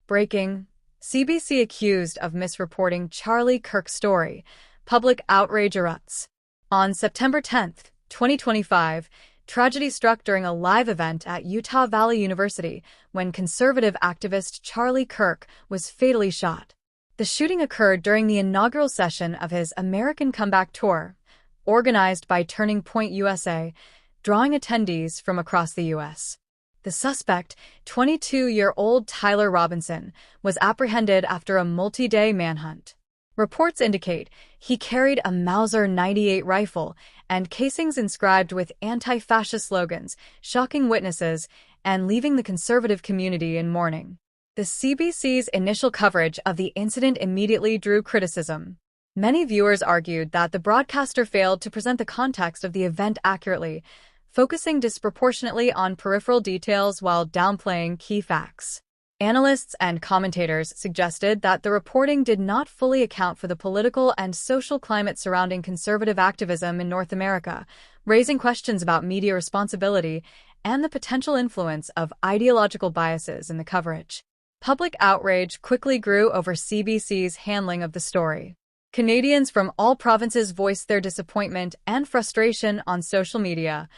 Breaking: CBC accused of misreporting Charlie Kirk story. Public outrage erupts. On September 10, 2025, tragedy struck during a live event at Utah Valley University when conservative activist Charlie Kirk was fatally shot. The shooting occurred during the inaugural session of his American Comeback Tour, organized by Turning Point USA, drawing attendees from across the U.S. The suspect, 22-year-old Tyler Robinson, was apprehended after a multi-day manhunt. Reports indicate he carried a Mauser 98 rifle and casings inscribed with anti-fascist slogans, shocking witnesses and leaving the conservative community in mourning. The CBC's initial coverage of the incident immediately drew criticism. Many viewers argued that the broadcaster failed to present the context of the event accurately, focusing disproportionately on peripheral details while downplaying key facts. Analysts and commentators suggested that the reporting did not fully account for the political and social climate surrounding conservative activism in North America, raising questions about media responsibility and the potential influence of ideological biases in the coverage. Public outrage quickly grew over CBC's handling of the story. Canadians from all provinces voiced their disappointment and frustration on social media,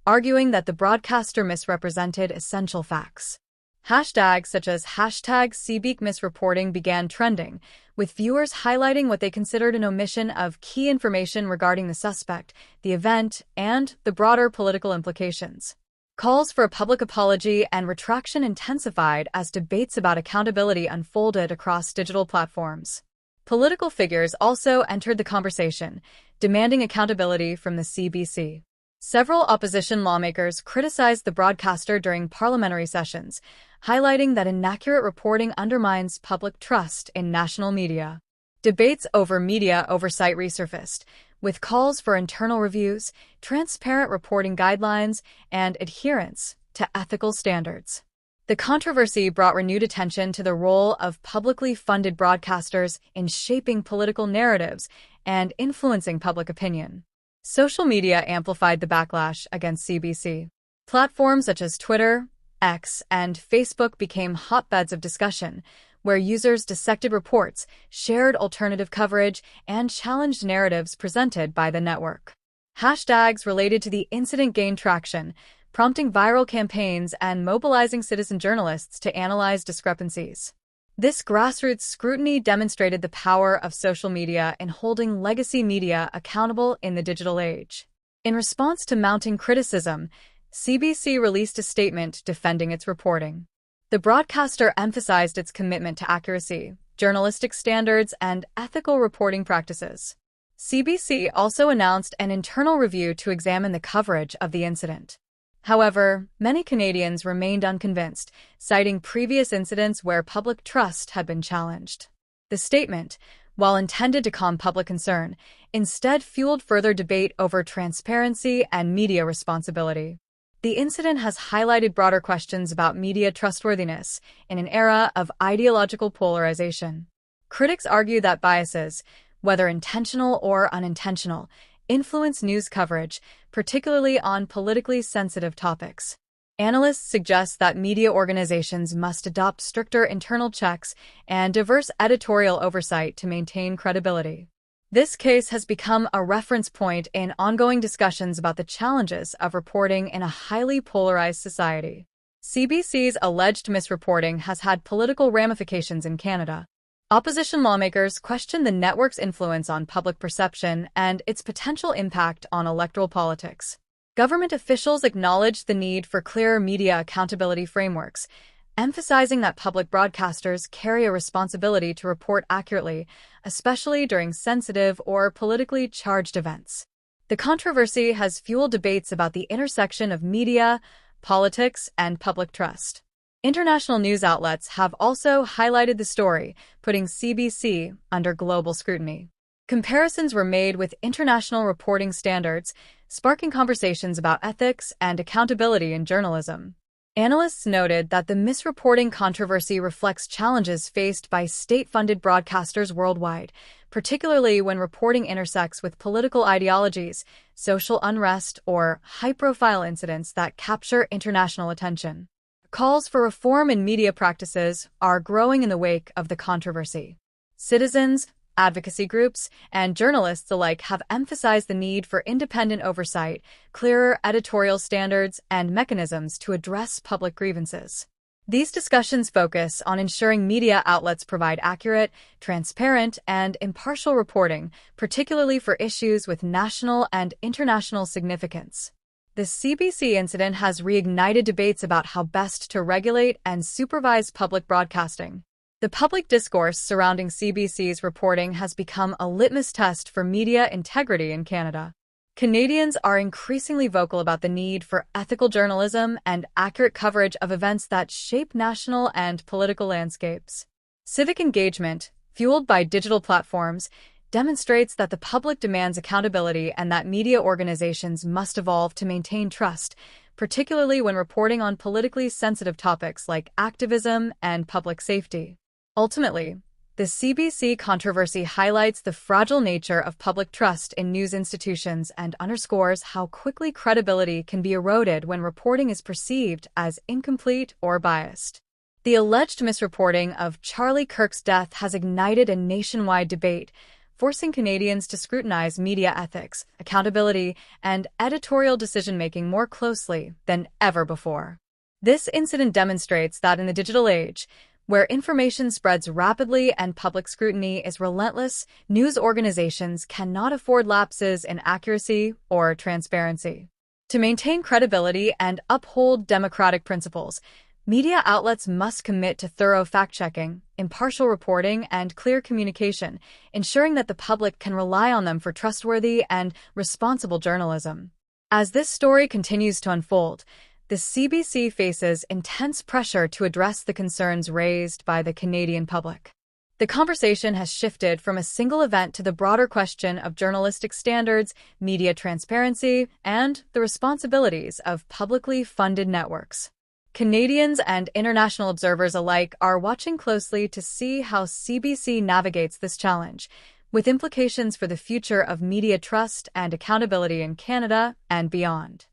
arguing that the broadcaster misrepresented essential facts. Hashtags such as #CBCMisreporting began trending, with viewers highlighting what they considered an omission of key information regarding the suspect, the event, and the broader political implications. Calls for a public apology and retraction intensified as debates about accountability unfolded across digital platforms. Political figures also entered the conversation, demanding accountability from the CBC. Several opposition lawmakers criticized the broadcaster during parliamentary sessions, highlighting that inaccurate reporting undermines public trust in national media. Debates over media oversight resurfaced, with calls for internal reviews, transparent reporting guidelines, and adherence to ethical standards. The controversy brought renewed attention to the role of publicly funded broadcasters in shaping political narratives and influencing public opinion. Social media amplified the backlash against CBC. Platforms such as Twitter, X, and Facebook became hotbeds of discussion, where users dissected reports, shared alternative coverage, and challenged narratives presented by the network. Hashtags related to the incident gained traction, prompting viral campaigns and mobilizing citizen journalists to analyze discrepancies. This grassroots scrutiny demonstrated the power of social media in holding legacy media accountable in the digital age. In response to mounting criticism, CBC released a statement defending its reporting. The broadcaster emphasized its commitment to accuracy, journalistic standards, and ethical reporting practices. CBC also announced an internal review to examine the coverage of the incident. However, many Canadians remained unconvinced, citing previous incidents where public trust had been challenged. The statement, while intended to calm public concern, instead fueled further debate over transparency and media responsibility. The incident has highlighted broader questions about media trustworthiness in an era of ideological polarization. Critics argue that biases, whether intentional or unintentional, influence news coverage, particularly on politically sensitive topics. Analysts suggest that media organizations must adopt stricter internal checks and diverse editorial oversight to maintain credibility. This case has become a reference point in ongoing discussions about the challenges of reporting in a highly polarized society. CBC's alleged misreporting has had political ramifications in Canada. Opposition lawmakers question the network's influence on public perception and its potential impact on electoral politics. Government officials acknowledge the need for clearer media accountability frameworks, emphasizing that public broadcasters carry a responsibility to report accurately, especially during sensitive or politically charged events. The controversy has fueled debates about the intersection of media, politics, and public trust. International news outlets have also highlighted the story, putting CBC under global scrutiny. Comparisons were made with international reporting standards, sparking conversations about ethics and accountability in journalism. Analysts noted that the misreporting controversy reflects challenges faced by state-funded broadcasters worldwide, particularly when reporting intersects with political ideologies, social unrest, or high-profile incidents that capture international attention. Calls for reform in media practices are growing in the wake of the controversy. Citizens, advocacy groups, and journalists alike have emphasized the need for independent oversight, clearer editorial standards, and mechanisms to address public grievances. These discussions focus on ensuring media outlets provide accurate, transparent, and impartial reporting, particularly for issues with national and international significance. The CBC incident has reignited debates about how best to regulate and supervise public broadcasting. The public discourse surrounding CBC's reporting has become a litmus test for media integrity in Canada. Canadians are increasingly vocal about the need for ethical journalism and accurate coverage of events that shape national and political landscapes. Civic engagement, fueled by digital platforms, demonstrates that the public demands accountability and that media organizations must evolve to maintain trust, particularly when reporting on politically sensitive topics like activism and public safety. Ultimately, the CBC controversy highlights the fragile nature of public trust in news institutions and underscores how quickly credibility can be eroded when reporting is perceived as incomplete or biased. The alleged misreporting of Charlie Kirk's death has ignited a nationwide debate, forcing Canadians to scrutinize media ethics, accountability, and editorial decision-making more closely than ever before. This incident demonstrates that in the digital age, where information spreads rapidly and public scrutiny is relentless, news organizations cannot afford lapses in accuracy or transparency. To maintain credibility and uphold democratic principles, media outlets must commit to thorough fact-checking, impartial reporting, and clear communication, ensuring that the public can rely on them for trustworthy and responsible journalism. As this story continues to unfold, the CBC faces intense pressure to address the concerns raised by the Canadian public. The conversation has shifted from a single event to the broader question of journalistic standards, media transparency, and the responsibilities of publicly funded networks. Canadians and international observers alike are watching closely to see how CBC navigates this challenge, with implications for the future of media trust and accountability in Canada and beyond.